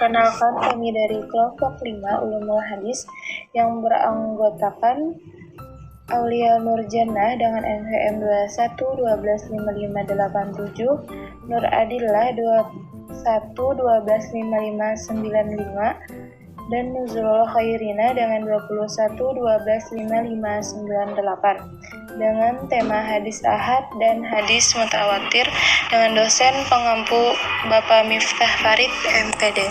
Perkenalkan, kami dari kelompok 5 Ulumul Hadis yang beranggotakan Aulia Nurjannah dengan NPM 21 12 55 87, Nur Adillah 21 12 55 95, dan Nuzulul Khairina dengan 21 12 55 98, dengan tema hadis ahad dan hadis mutawatir dengan dosen pengampu Bapak Miftah Farid, MPD.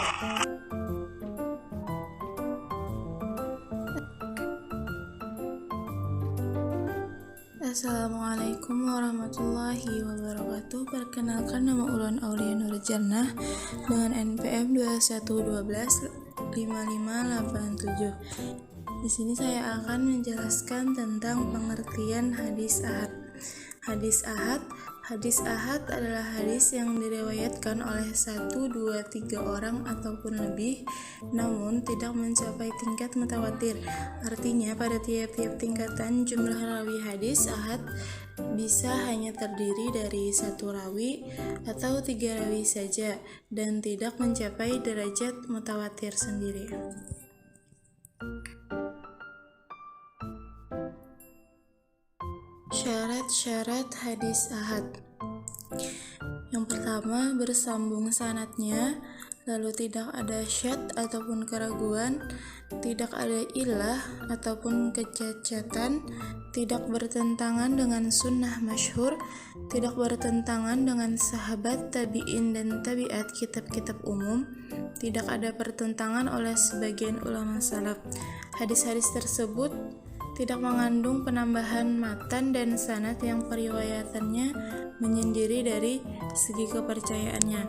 Assalamualaikum warahmatullahi wabarakatuh. Perkenalkan, nama Ulun Aulia Nurjannah dengan NPM 21125587. Di sini saya akan menjelaskan tentang pengertian hadis ahad. Hadis ahad adalah hadis yang diriwayatkan oleh 1, 2, 3 orang ataupun lebih, namun tidak mencapai tingkat mutawatir. Artinya pada tiap-tiap tingkatan jumlah rawi hadis ahad bisa hanya terdiri dari 1 rawi atau 3 rawi saja dan tidak mencapai derajat mutawatir sendiri. Syarat-syarat hadis ahad. Yang pertama, bersambung sanadnya, lalu tidak ada syadz ataupun keraguan, tidak ada illah ataupun kecacatan, tidak bertentangan dengan sunnah masyhur, tidak bertentangan dengan sahabat, tabi'in dan tabi'at kitab-kitab umum, tidak ada pertentangan oleh sebagian ulama salaf. Hadis-hadis tersebut tidak mengandung penambahan matan dan sanad yang periwayatannya menyendiri dari segi kepercayaannya.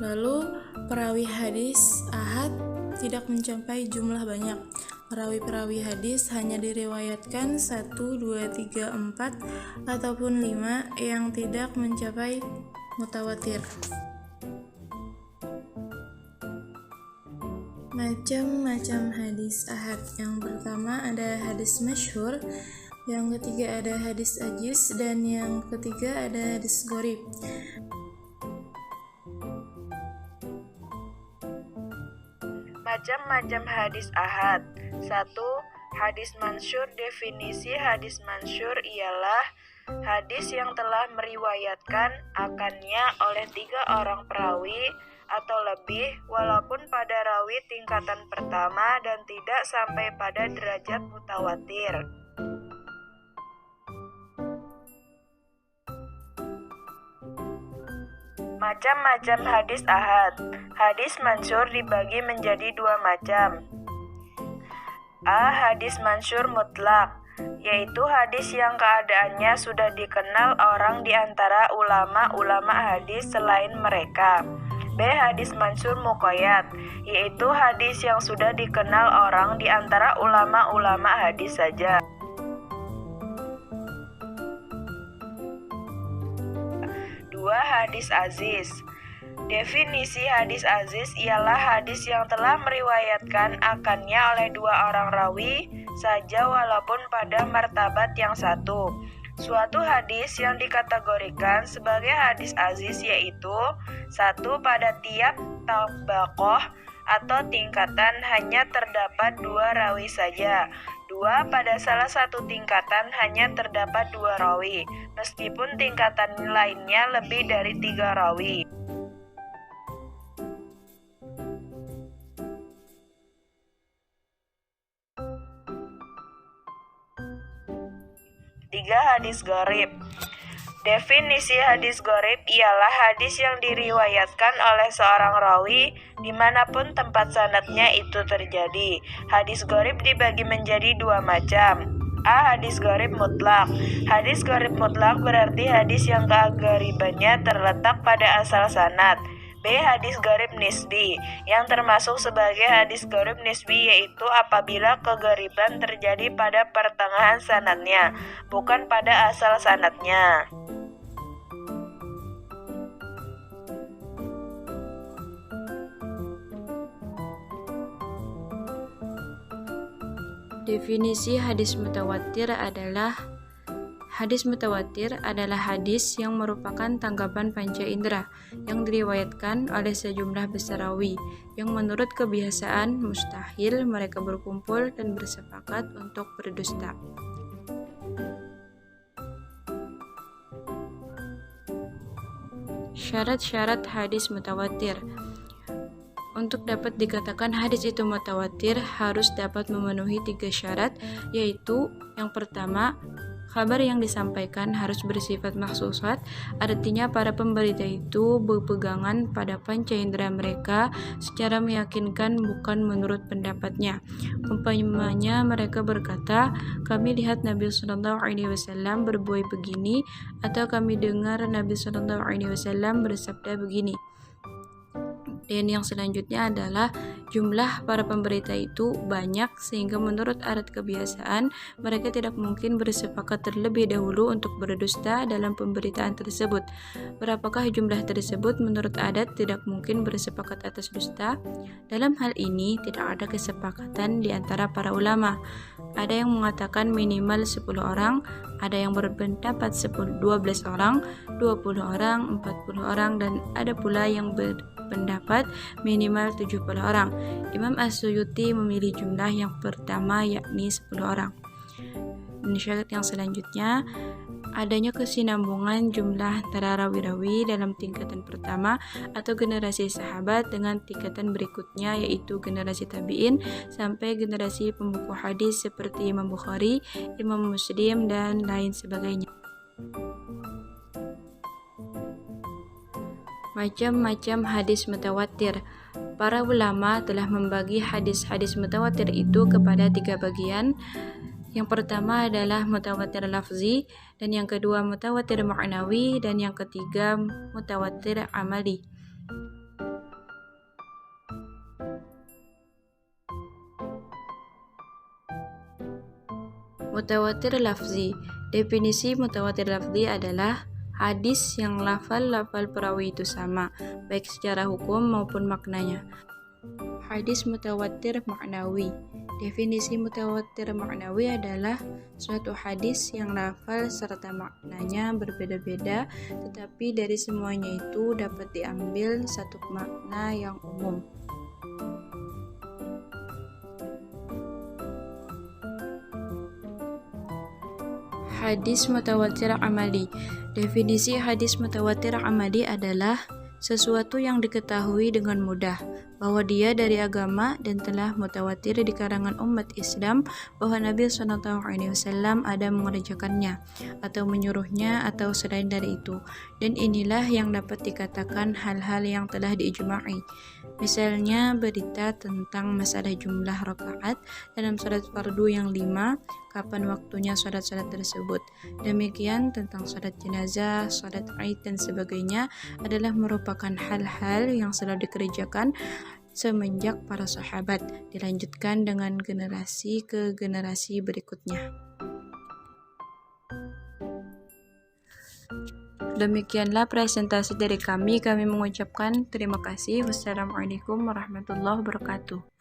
Lalu perawi hadis ahad tidak mencapai jumlah banyak. Perawi-perawi hadis hanya diriwayatkan 1, 2, 3, 4 ataupun 5 yang tidak mencapai mutawatir. Macam-macam hadis ahad. Yang pertama ada hadis masyhur, yang ketiga ada hadis ajiz, dan yang ketiga ada hadis gharib. Macam-macam hadis ahad. 1. Hadis mansyur. Definisi hadis mansyur ialah hadis yang telah meriwayatkan akannya oleh 3 orang perawi atau lebih, walaupun pada rawi tingkatan pertama dan tidak sampai pada derajat mutawatir. Macam-macam hadis ahad. Hadis mansyur dibagi menjadi 2 macam. A. Hadis mansyur mutlak, yaitu hadis yang keadaannya sudah dikenal orang di antara ulama-ulama hadis selain mereka. B. Hadis mansyur muqayyad, yaitu hadis yang sudah dikenal orang di antara ulama-ulama hadis saja. 2. Hadis aziz. Definisi hadis aziz ialah hadis yang telah meriwayatkan akannya oleh 2 orang rawi saja walaupun pada martabat yang satu. Suatu hadis yang dikategorikan sebagai hadis aziz yaitu 1. Pada tiap tabaqoh atau tingkatan hanya terdapat 2 rawi saja. 2. Pada salah satu tingkatan hanya terdapat 2 rawi, meskipun tingkatan lainnya lebih dari 3 rawi. 3. Hadis gharib. Definisi hadis gharib ialah hadis yang diriwayatkan oleh seorang rawi dimanapun tempat sanadnya itu terjadi. Hadis gharib dibagi menjadi 2 macam. A. Hadis gharib mutlak. Hadis gharib mutlak berarti hadis yang kegharibannya terletak pada asal sanad. B. Hadis gharib nisbi, yang termasuk sebagai hadis gharib nisbi yaitu apabila keghariban terjadi pada pertengahan sanadnya, bukan pada asal sanadnya. Definisi hadis mutawatir adalah Hadis mutawatir adalah hadis yang merupakan tanggapan panca indera yang diriwayatkan oleh sejumlah besar rawi yang menurut kebiasaan mustahil mereka berkumpul dan bersepakat untuk berdusta. Syarat-syarat hadis mutawatir. Untuk dapat dikatakan hadis itu mutawatir harus dapat memenuhi 3 syarat, yaitu yang pertama, kabar yang disampaikan harus bersifat maksusat, artinya para pemberita itu berpegangan pada panca indera mereka secara meyakinkan bukan menurut pendapatnya. Umpamanya mereka berkata, kami lihat Nabi SAW berbuat begini, atau kami dengar Nabi SAW bersabda begini. Dan yang selanjutnya adalah jumlah para pemberita itu banyak sehingga menurut adat kebiasaan mereka tidak mungkin bersepakat terlebih dahulu untuk berdusta dalam pemberitaan tersebut. Berapakah jumlah tersebut menurut adat tidak mungkin bersepakat atas dusta? Dalam hal ini tidak ada kesepakatan di antara para ulama. Ada yang mengatakan minimal 10 orang, ada yang berpendapat 12 orang, 20 orang, 40 orang, dan ada pula yang berpendapat minimal 70 orang. Imam As-Suyuti memilih jumlah yang pertama yakni 10 orang. Dan syarat yang selanjutnya, adanya kesinambungan jumlah antara rawi-rawi dalam tingkatan pertama atau generasi sahabat dengan tingkatan berikutnya, yaitu generasi tabi'in sampai generasi pembuku hadis seperti Imam Bukhari, Imam Muslim, dan lain sebagainya. Macam-macam hadis mutawatir. Para ulama telah membagi hadis-hadis mutawatir itu kepada 3 bagian. Yang pertama adalah mutawatir lafzi, dan yang kedua mutawatir ma'nawi, dan yang ketiga mutawatir amali. Mutawatir lafzi. Definisi mutawatir lafzi adalah hadis yang lafal-lafal perawi itu sama, baik secara hukum maupun maknanya. Hadis mutawatir ma'nawi. Definisi mutawatir ma'nawi adalah suatu hadis yang lafal serta maknanya berbeda-beda, tetapi dari semuanya itu dapat diambil satu makna yang umum. Hadis mutawatir amali. Definisi hadis mutawatir amali adalah sesuatu yang diketahui dengan mudah bahwa dia dari agama dan telah mutawatir di kalangan umat Islam bahwa Nabi SAW ada mengerjakannya atau menyuruhnya atau selain dari itu, dan inilah yang dapat dikatakan hal-hal yang telah diijma'i. Misalnya berita tentang masalah jumlah rakaat dalam salat fardu yang 5, kapan waktunya salat-salat tersebut. Demikian tentang salat jenazah, salat Id dan sebagainya adalah merupakan hal-hal yang selalu dikerjakan semenjak para sahabat, dilanjutkan dengan generasi ke generasi berikutnya. Demikianlah presentasi dari kami. Kami mengucapkan terima kasih. Wassalamualaikum warahmatullahi wabarakatuh.